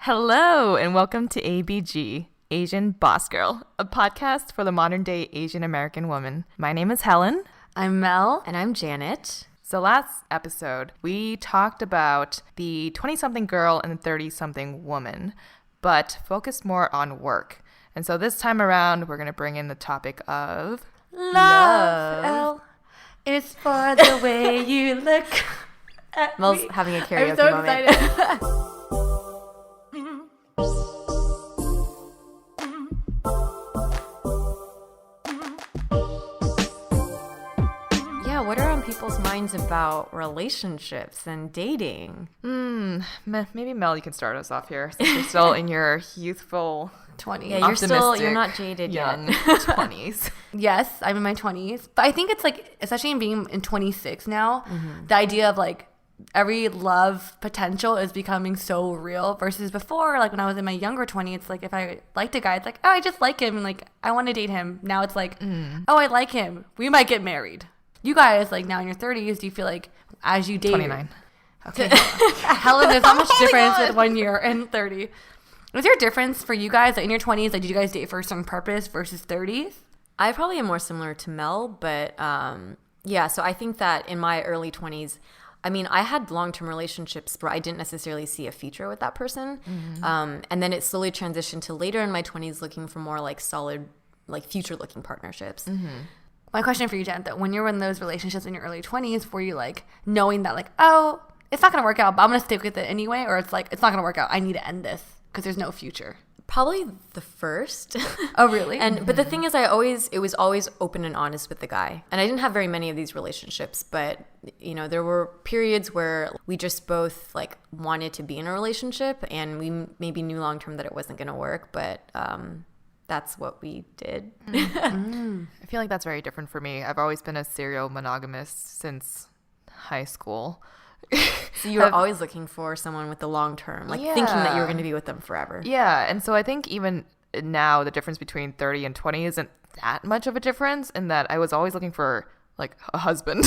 Hello, and welcome to ABG, Asian Boss Girl, a podcast for the modern-day Asian American woman. My name is Helen. I'm Mel. And I'm Janet. So last episode, we talked about the 20-something girl and the 30-something woman, but focused more on work. And so this time around, we're going to bring in the topic of... Love. L is for the way you look at Mel's me. having a karaoke I'm so moment. excited. Yeah, what are on people's minds about relationships and dating? Maybe Mel, you can start us off here, since you're still in your youthful... 20. Yeah, you're not jaded young yet. 20s. Yes, I'm in my 20s. But I think it's like, especially in being in 26 now, the idea of like every love potential is becoming so real versus before, like when I was in my younger 20s, it's like if I liked a guy, it's like, oh, I just like him and like I want to date him. Now it's like, oh, I like him. We might get married. You guys, like now in your 30s, do you feel like as you date... 29. Okay. Helen, there's not much difference with 1 year and 30. Was there a difference for you guys like in your 20s? Like, did you guys date for a certain purpose versus 30s? I probably am more similar to Mel, but yeah, so I think that in my early 20s, I mean, I had long-term relationships where I didn't necessarily see a future with that person. And then it slowly transitioned to later in my 20s looking for more like solid, like future-looking partnerships. My question for you, Jen, though, when you're in those relationships in your early 20s, were you like knowing that like, oh, it's not going to work out, but I'm going to stick with it anyway? Or it's like, it's not going to work out. I need to end this because there's no future. Probably the first. Oh, really? But the thing is, it was always open and honest with the guy. And I didn't have very many of these relationships, but you know, there were periods where we just both like wanted to be in a relationship and we maybe knew long term that it wasn't going to work, but that's what we did. I feel like that's very different for me. I've always been a serial monogamist since high school. So you were always looking for someone with the long term, like thinking that you were going to be with them forever. Yeah, and so I think even now the difference between 30 and 20 isn't that much of a difference in that I was always looking for like a husband.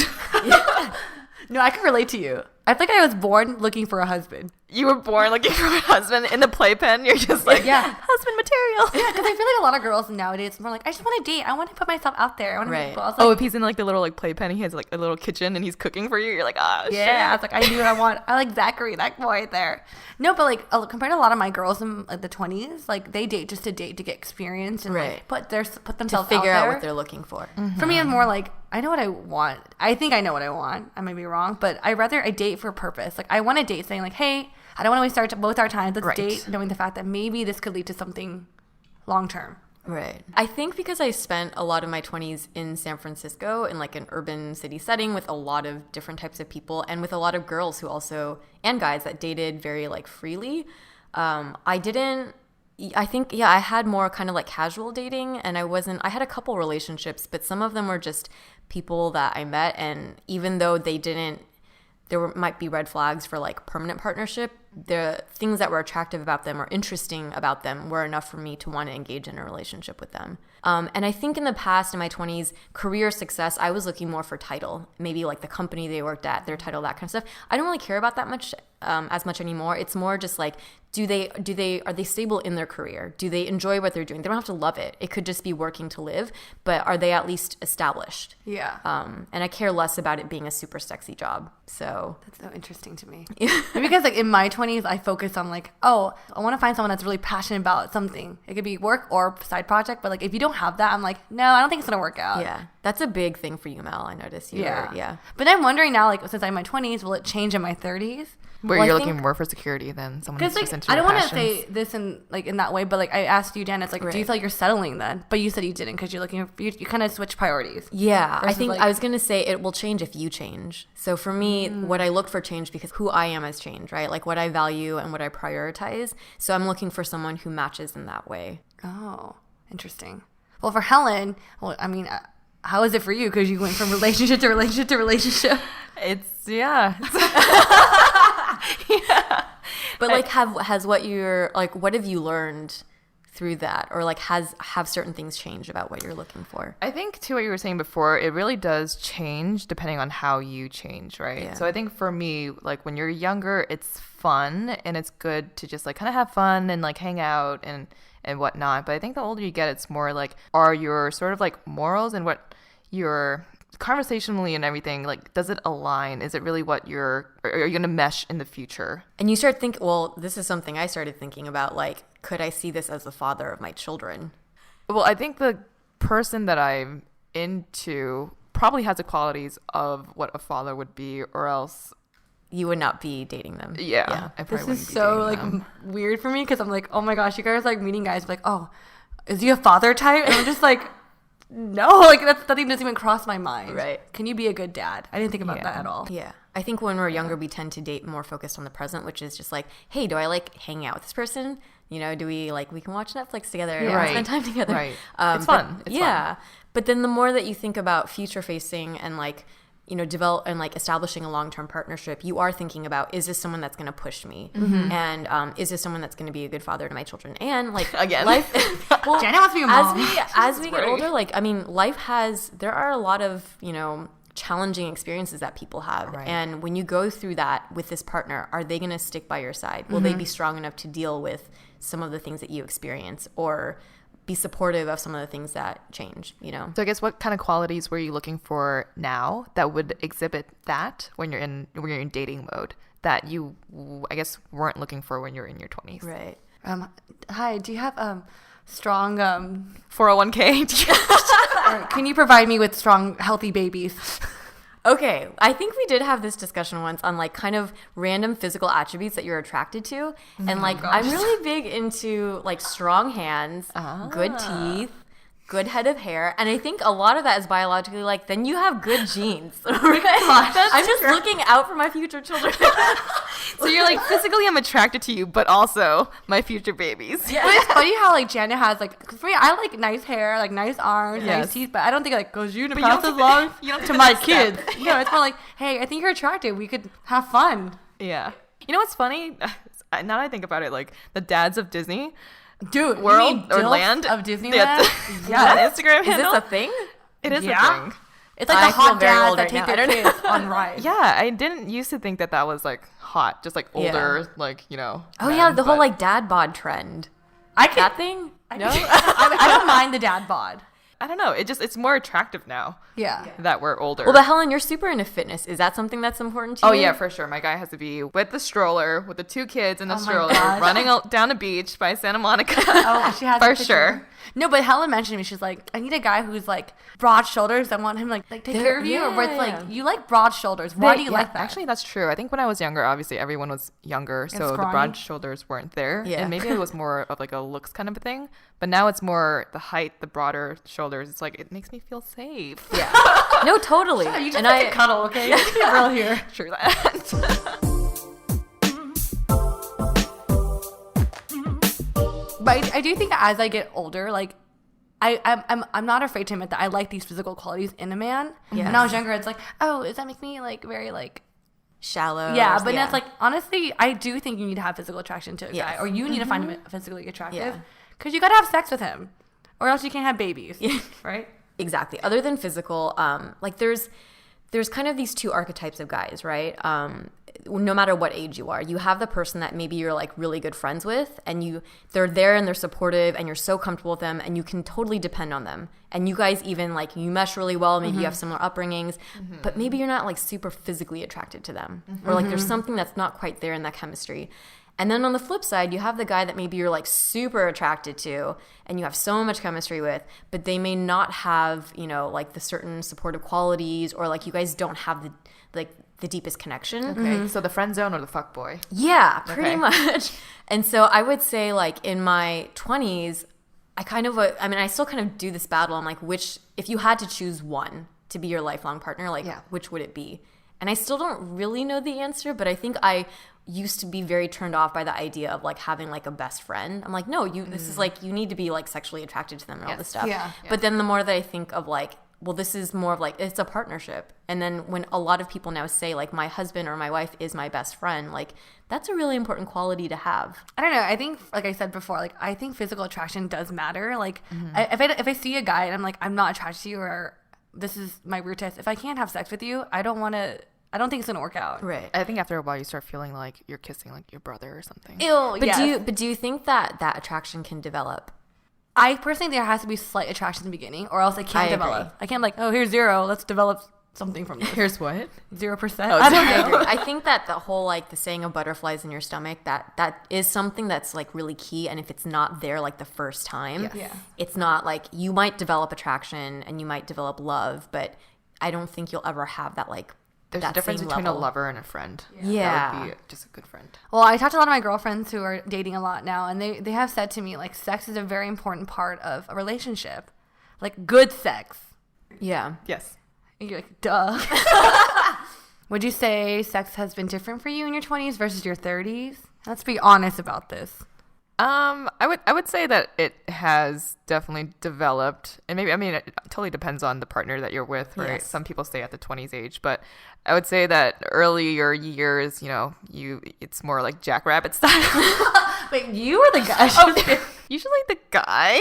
No, I can relate to you. I think I was born looking for a husband. You were born looking for a husband in the playpen. You're just like, Yeah. husband material. Yeah, because I feel like a lot of girls nowadays are more like, I just want to date. I want to put myself out there. I want to meet people. I was like, Oh, if he's in like the little like playpen, he has like a little kitchen and he's cooking for you. You're like, oh, yeah, I was like, I knew what I want. I like Zachary, that boy right there. No, but like compared to a lot of my girls in like the 20s, like they date just to date to get experience and like, put themselves To figure out out there. what they're looking for. For me, it's more like I know what I want. I think I know what I want. I may be wrong, but I date for a purpose. Like I want to date saying like, hey, I don't want to waste both our time. Let's date, knowing the fact that maybe this could lead to something long term. Right. I think because I spent a lot of my 20s in San Francisco in like an urban city setting with a lot of different types of people and with a lot of girls who also, and guys that dated very like freely. I had more kind of like casual dating and I had a couple relationships, but some of them were just people that I met. And even though might be red flags for like permanent partnership, the things that were attractive about them or interesting about them were enough for me to want to engage in a relationship with them. And I think in the past, in my 20s, career success, I was looking more for title, maybe like the company they worked at, their title, that kind of stuff. I don't really care about that much as much anymore. It's more just like, are they stable in their career? Do they enjoy what they're doing? They don't have to love it. It could just be working to live, but are they at least established? Yeah. And I care less about it being a super sexy job. So that's so interesting to me. Maybe because like in my 20s, I focus on like, oh, I want to find someone that's really passionate about something. It could be work or side project, but like if you don't have that, I'm like, no, I don't think it's gonna work out. Yeah, that's a big thing for you, Mel. I noticed. Yeah. But I'm wondering now, like since I'm in my 20s, will it change in my 30s? Where you're looking more for security than someone who's just into your I don't want to passions. say this in that way, but like I asked you, Jen, it's like, do you feel like you're settling then? But you said you didn't because you're looking for, you kind of switch priorities. Yeah, I think like, I was going to say it will change if you change. So for me, what I look for changed because who I am has changed, right? Like what I value and what I prioritize. So I'm looking for someone who matches in that way. Oh, interesting. Well, for Helen, I mean, how is it for you? Because you went from relationship to relationship to relationship. Yeah. But like what have you learned through that, or like have certain things changed about what you're looking for? I think to what you were saying before, it really does change depending on how you change, right? Yeah. So I think for me, like when you're younger, it's fun and it's good to just like kind of have fun and like hang out and whatnot. But I think the older you get, it's more like, are your sort of like morals and what your conversationally and everything, like, does it align? Is it really what are you going to mesh in the future? And you start thinking, well, this is something I started thinking about, like, could I see this as the father of my children? Well, I think the person that I'm into probably has the qualities of what a father would be, or else you would not be dating them. Yeah. I This probably is wouldn't be so dating like them. weird for me because I'm like, oh my gosh, you guys are like meeting guys like, oh, is he a father type? And I'm just like, no, like that thing doesn't even cross my mind. Right. Can you be a good dad? I didn't think about Yeah. that at all. Yeah. I think when we're younger, we tend to date more focused on the present, which is just like, hey, do I like hang out with this person? You know, do we like, we can watch Netflix together and Right. spend time together. Right. It's but- fun. It's yeah. But then the more that you think about future facing and like, you know, develop and like establishing a long-term partnership, you are thinking about, is this someone that's going to push me? And is this someone that's going to be a good father to my children? And like Again. life, well, Jenna wants to be a mom. as we get Right. older, like, I mean, there are a lot of, you know, challenging experiences that people have. Right. And when you go through that with this partner, are they going to stick by your side? Will they be strong enough to deal with some of the things that you experience, or be supportive of some of the things that change, you know? So I guess what kind of qualities were you looking for now that would exhibit that when you're in dating mode that you, I guess, weren't looking for when you're in your 20s? Right. Hi, do you have strong 401k? or can you provide me with strong healthy babies? Okay, I think we did have this discussion once on like kind of random physical attributes that you're attracted to. And like I'm really big into like strong hands, good teeth, good head of hair. And I think a lot of that is biologically like, then you have good genes. Right? I'm just looking out for my future children. So you're like, physically I'm attracted to you, but also my future babies. But it's funny how like Janet has like, 'cause for me, I like nice hair, like nice arms, Yes. nice teeth, but I don't think like goes you to But you pass don't as think long you don't to think my that's kids. step. No, it's more like, hey, I think you're attractive. We could have fun. Yeah. You know what's funny? Now that I think about it, like the dads of Disney Dude, World you mean or DILF land of Disneyland? Yeah, Yes. Instagram Is handle. this a thing? It is Yeah. a thing. It's like I the hot feel very dads old that right take now. their I don't kids on rides. Yeah, I didn't used to think that was like hot, just like older, like, you know. Oh yeah, men, the whole but- like dad bod trend. I could, That thing? No? I don't mind the dad bod. I don't know. It's more attractive now Yeah. that we're older. Well, but Helen, you're super into fitness. Is that something that's important to you? Oh yeah, for sure. My guy has to be with the stroller, with the 2 kids in the Oh my stroller, gosh. running down a beach by Santa Monica. Oh, she has a for picture. sure. No, but Helen mentioned me. She's like, I need a guy who's like broad shoulders. I want him like take care of you. Or where it's like, yeah. you like broad shoulders. Why do you Yeah, like that? Actually, that's true. I think when I was younger, obviously everyone was younger, so the scrawny. broad shoulders weren't there. Yeah. And maybe it was more of like a looks kind of a thing. But now it's more the height, the broader shoulders. It's like, it makes me feel safe. Yeah. No, totally. you just and like to cuddle, okay? Let's be real here. True that. But I do think as I get older, like I'm not afraid to admit that I like these physical qualities in a man. Yeah. When I was younger, it's like, oh, does that make me like very like Shallow. yeah? But now it's like honestly, I do think you need to have physical attraction to a Yes. guy, or you need to find him physically attractive, Yeah. because you gotta have sex with him, or else you can't have babies. Yeah. Right? Exactly. Other than physical, like there's kind of these 2 archetypes of guys, right? No matter what age you are, you have the person that maybe you're like really good friends with, and they're there and they're supportive, and you're so comfortable with them, and you can totally depend on them. And you guys even like you mesh really well. Maybe you have similar upbringings, but maybe you're not like super physically attracted to them, or like there's something that's not quite there in that chemistry. And then on the flip side, you have the guy that maybe you're like super attracted to and you have so much chemistry with, but they may not have, you know, like the certain supportive qualities, or like you guys don't have the deepest connection. Okay. So the friend zone or the fuck boy? Yeah, pretty Okay. much. And so I would say like in my 20s, I still kind of do this battle. I'm like, if you had to choose one to be your lifelong partner, like which would it be? And I still don't really know the answer, but I think I used to be very turned off by the idea of like having like a best friend. I'm like, no, this is like, you need to be like sexually attracted to them and all this stuff. Yeah. But then the more that I think of like, well, this is more of like, it's a partnership. And then when a lot of people now say like my husband or my wife is my best friend, like that's a really important quality to have. I don't know. I think, like I said before, like I think physical attraction does matter. Like if I see a guy and I'm like, I'm not attracted to you, or this is my root test. If I can't have sex with you, I don't want to I don't think it's gonna work out. Right. I think after a while you start feeling like you're kissing like your brother or something. Ew. But do you think that attraction can develop? I personally think there has to be slight attraction in the beginning, or else it can't develop. Agree. I can't like, oh, here's 0. Let's develop something from this. Here's what? 0%. Oh, I don't I know. agree. I think that the whole like the saying of butterflies in your stomach, that is something that's like really key. And if it's not there like the first time, Yes. Yeah. it's not like you might develop attraction and you might develop love, but I don't think you'll ever have that like There's that a difference same between level. a lover and a friend. Yeah. That would be just a good friend. Well, I talked to a lot of my girlfriends who are dating a lot now, and they have said to me, like, sex is a very important part of a relationship. Like, good sex. Yeah. Yes. And you're like, duh. Would you say sex has been different for you in your 20s versus your 30s? Let's be honest about this. I would say that it has definitely developed, and maybe, I mean, it totally depends on the partner that you're with, right? Yes. Some people stay at the 20s age, but I would say that earlier years, it's more like jackrabbit style. Wait, you were the guy. Usually the guy.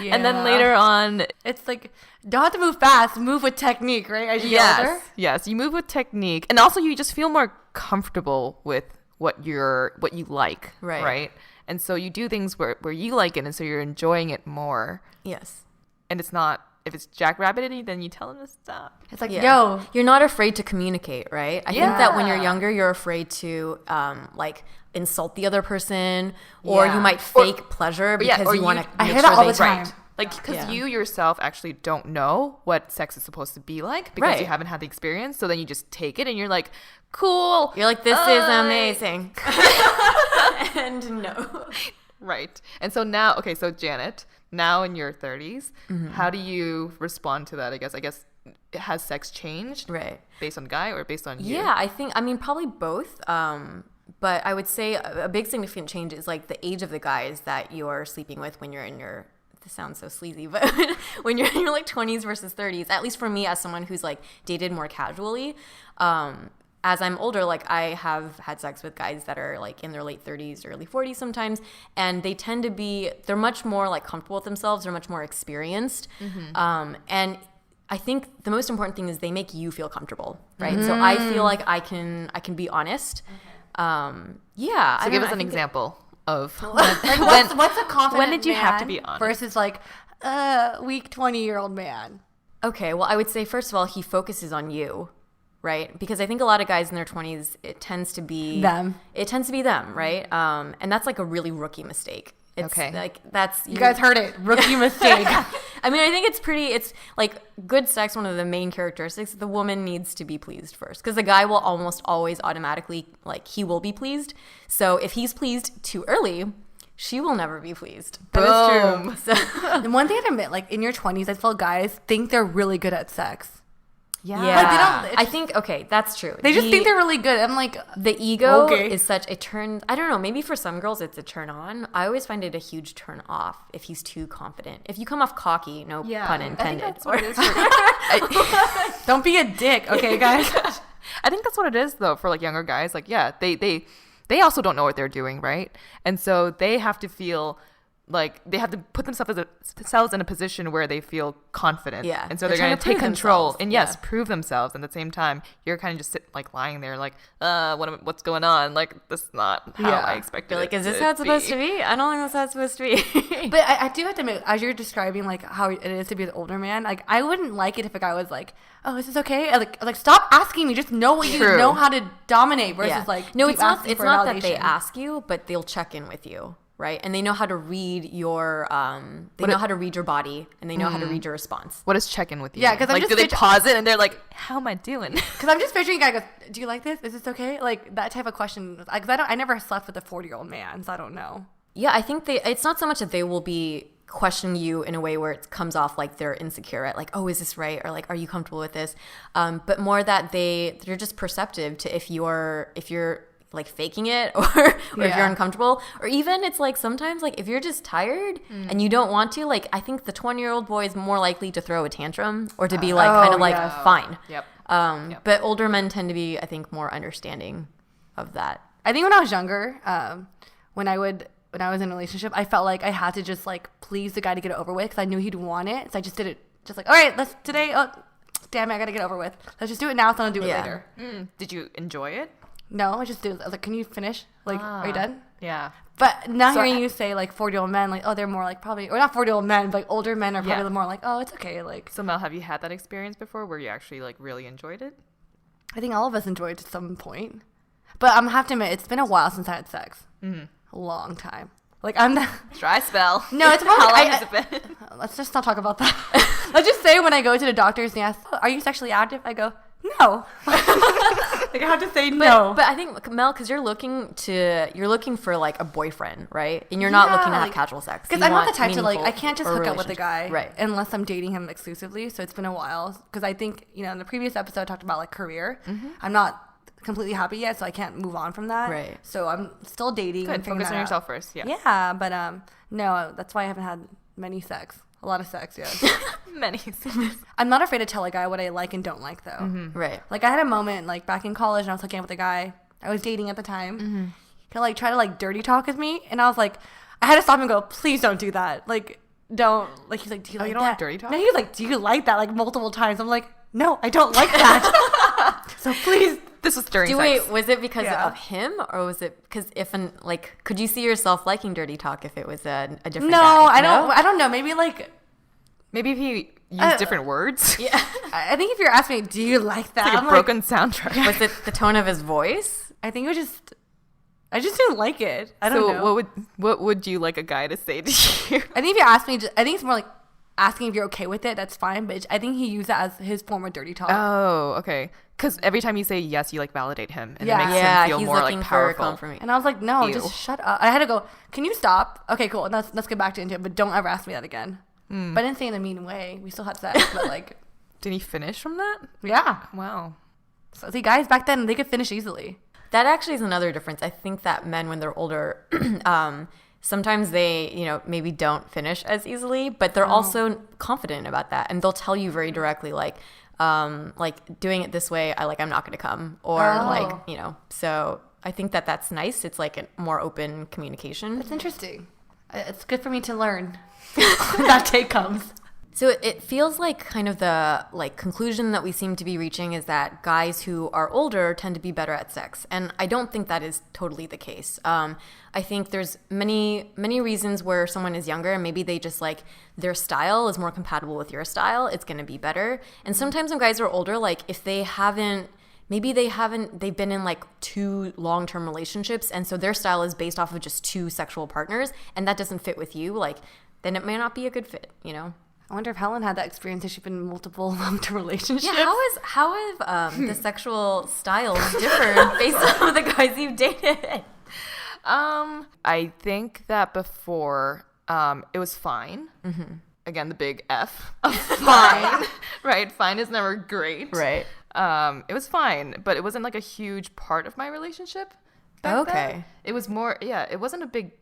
Yeah. And then later on, It's like, don't have to move fast, move with technique, right? As you get older. yes, you move with technique, and also you just feel more comfortable with what you like, Right. right? And so you do things where you like it, and so you're enjoying it more. Yes. And it's not, if it's jackrabbity, then you tell them to stop. It's like, Yeah. yo, You're not afraid to communicate, right? I think that when you're Yeah. younger, you're afraid to like insult the other person, or Yeah. you might fake pleasure But yeah, because or you want to. I hear that all the time. Right. Like, because Yeah. you yourself actually don't know what sex is supposed to be like because Right. you haven't had the experience. So then you just take it and you're like, cool. You're like, this is amazing. And no. Right. And so now, okay, so Janet, now in your 30s, Mm-hmm. how do you respond to that? I guess, has sex changed Right. based on guy or based on you? Yeah, I mean, probably both. But I would say a big significant change is like the age of the guys that you're sleeping with when you're in your, this sounds so sleazy, but when you're in your like 20s versus 30s, at least for me as someone who's like dated more casually, as I'm older, like I have had sex with guys that are like in their late 30s, early 40s sometimes, and they tend to be, they're much more like comfortable with themselves, they're much more experienced. And I think the most important thing is they make you feel comfortable, right? So I feel like I can be honest. Yeah. So give us an example of like, what's a confident when did you have to man be honest? versus like weak 20-year-old man? Okay, well, I would say, first of all, he focuses on you, right? Because I think a lot of guys in their 20s, it tends to be Them. It tends to be them, right? And that's like a really rookie mistake. It's Okay. like that's You guys heard it. Rookie mistake. I mean, I think it's like good sex. One of the main characteristics, the woman needs to be pleased first, because the guy will almost always automatically, like, he will be pleased. So if he's pleased too early, she will never be pleased. That is Boom. true. And one thing to admit, like in your 20s, I feel guys think they're really good at sex. Yeah. Yeah, Like, they don't- I think okay, that's true. They just think they're really good. I'm like, The ego Okay. is such a turn. I don't know. Maybe for some girls it's a turn on. I always find it a huge turn off if he's too confident. If you come off cocky, no pun intended. I think that's what it is. don't be a dick, okay, guys? I think that's what it is, though, for like younger guys. Like, yeah, they also don't know what they're doing, right? And so they have to feel like they have to put themselves in a position where they feel confident. Yeah. And so They're they're going trying to to take prove control themselves. and yes, Yeah. prove themselves. And at the same time, you're kind of just like lying there like, what's going on? Like, this is not how Yeah. I expected You're like, it is this to how it's supposed to be? I don't think that's how it's supposed to be. But I do have to admit, as you're describing like how it is to be an older man, like I wouldn't like it if a guy was like, "Oh, is this okay?" Like stop asking me. Just know what you True. know how to dominate versus Yeah. like no, keep it's not. asking It's for not that they validation. ask you, but they'll check in with you, right? And they know how to read your. They know how to read your body, and they know how to read your response. What does check in with you? Yeah, mean? 'cause I'm like, just do they picture- pause it and they're like, how am I doing? Because I'm just picturing a guy goes, "Do you like this? Is this okay?" Like that type of question. Because I never slept with a 40-year-old man, so I don't know. Yeah, I think it's not so much that they will be questioning you in a way where it comes off like they're insecure at like, oh, is this right? Or like, are you comfortable with this? But more that they're just perceptive to if you're like faking it or if Yeah. you're uncomfortable, or even it's like sometimes like if you're just tired and you don't want to, like I think the 20-year-old boy is more likely to throw a tantrum or to be like kind of like yes. fine. Yep. But older men tend to be, I think, more understanding of that. I think when I was younger, when I was in a relationship, I felt like I had to just like please the guy to get it over with because I knew he'd want it. So I just did it, just like, all right, let's damn it, I gotta get over with. Let's just do it now, so I'll do it later. Did you enjoy it? No, I just do it. I was like, can you finish? Like, are you done? Yeah. But now hearing you say like 40-year-old men, like, oh, they're more like probably, or not 40-year-old men, but like older men are probably more like, oh, it's okay. Like, so Mel, have you had that experience before where you actually like really enjoyed it? I think all of us enjoyed it at some point. But I'm have to admit, it's been a while since I had sex. A long time. Like, I'm the Dry spell. No, it's more How like, long has it been? let's just not talk about that. Let's just say when I go to the doctors and they ask, are you sexually active? I go, no. Like, I have to say no. But I think, Mel, because you're looking for like a boyfriend, right? And you're not looking to have casual sex. Because I'm not the type to like, I can't just hook up with a guy right, unless I'm dating him exclusively. So it's been a while. Because I think, in the previous episode I talked about like career. I'm not completely happy yet, so I can't move on from that. Right. So I'm still dating. Good. And figuring Focus that on out. yourself first. Yeah. Yeah, but no, that's why I haven't had many sex. A lot of sex, yes. Many. I'm not afraid to tell a guy what I like and don't like, though. Right. Like, I had a moment, like, back in college, and I was hooking up with a guy I was dating at the time. He, like, tried to, like, dirty talk with me, and I was like, I had to stop and go, please don't do that. Like, don't. Like, he's like, do you like you don't that? like dirty talk? No, he was like, do you like that? Like, multiple times. I'm like, no, I don't like that. So please. This was during sex. Wait, was it because of him, or was it because could you see yourself liking dirty talk if it was a different No, guy? I don't know. Maybe, like. Maybe if he used different words. Yeah. I think if you're asking me, do you like that? It's like I'm a broken soundtrack. Was it the tone of his voice? I think it was just. I just didn't like it. I don't know. So what would you like a guy to say to you? I think if you ask me, I think it's more like asking if you're okay with it. That's fine. But I think he used that as his form of dirty talk. Oh, okay. Because every time you say yes, you like validate him, and Yeah. it makes him feel he's more looking like for powerful. confirmation. And I was like, no, Ew. just shut up. I had to go, can you stop? Okay, cool. Let's get back into it. But don't ever ask me that again. But I didn't say it in a mean way. We still had sex. But like, Did he finish from that? yeah. Wow. So see, guys back then, they could finish easily. That actually is another difference. I think that men, when they're older, sometimes they, maybe don't finish as easily, but they're also confident about that, and they'll tell you very directly, like doing it this way, I'm not going to come, or So I think that that's nice. It's like a more open communication. That's interesting. It's good for me to learn. That take comes. So it feels like kind of the conclusion that we seem to be reaching is that guys who are older tend to be better at sex. And I don't think that is totally the case. I think there's many reasons where someone is younger and maybe they just their style is more compatible with your style. It's going to be better. And sometimes when guys are older, if they've been in 2 long-term relationships, and so their style is based off of just 2 sexual partners, and that doesn't fit with you, then it may not be a good fit, I wonder if Helen had that experience. Has she been in multiple long-term relationships? Yeah, how have the sexual styles differed based on the guys you've dated? I think that before it was fine. Again, the big F of fine. Right? Fine is never great. Right. It was fine, but it wasn't a huge part of my relationship back then. It was more, it wasn't a big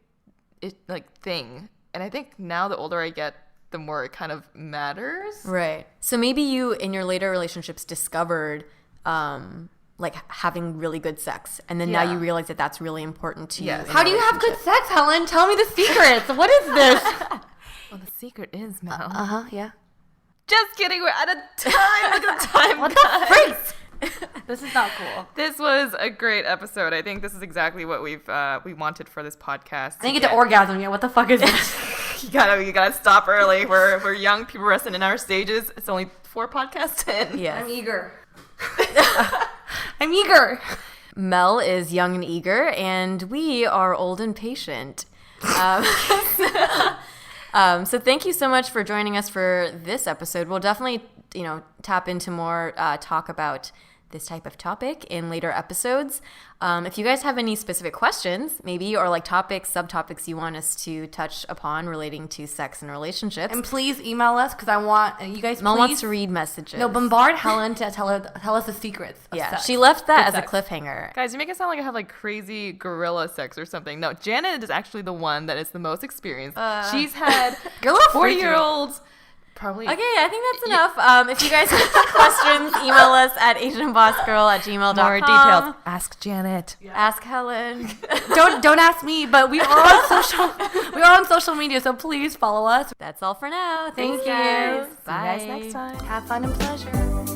thing. And I think now the older I get, the more it kind of matters. Right. So maybe you, in your later relationships, discovered having really good sex. And then now you realize that that's really important to you. Yes. How do you have good sex, Helen? Tell me the secrets. What is this? Well, the secret is, Mel. Yeah. Just kidding. We're out of time. Look at the time. What the freak? This is not cool. This was a great episode. I think this is exactly what we wanted for this podcast. I didn't get to orgasm yet. What the fuck is this? You gotta stop early. We're young people resting in our stages. It's only 4 podcasts in. Yes. I'm eager. I'm eager. Mel is young and eager, and we are old and patient. So thank you so much for joining us for this episode. We'll definitely, tap into more talk about this type of topic in later episodes. If you guys have any specific questions, maybe, or topics, subtopics you want us to touch upon relating to sex and relationships. And please email us because I want you guys. Mel please, wants to read messages. No, bombard Helen to tell us the secrets. Of sex. She left that Good as a cliffhanger. Guys, you make it sound like I have crazy gorilla sex or something. No, Janet is actually the one that is the most experienced. She's had Gorilla 40-year-olds. Probably. Okay, I think that's enough. If you guys have questions, email us at asianbossgirl@gmail.com. More details. Ask Janet. Ask Helen. Don't ask me, but we are on social media, so please follow us. That's all for now. Thanks, Thank you. guys. See you Bye. guys next time. Have fun and pleasure.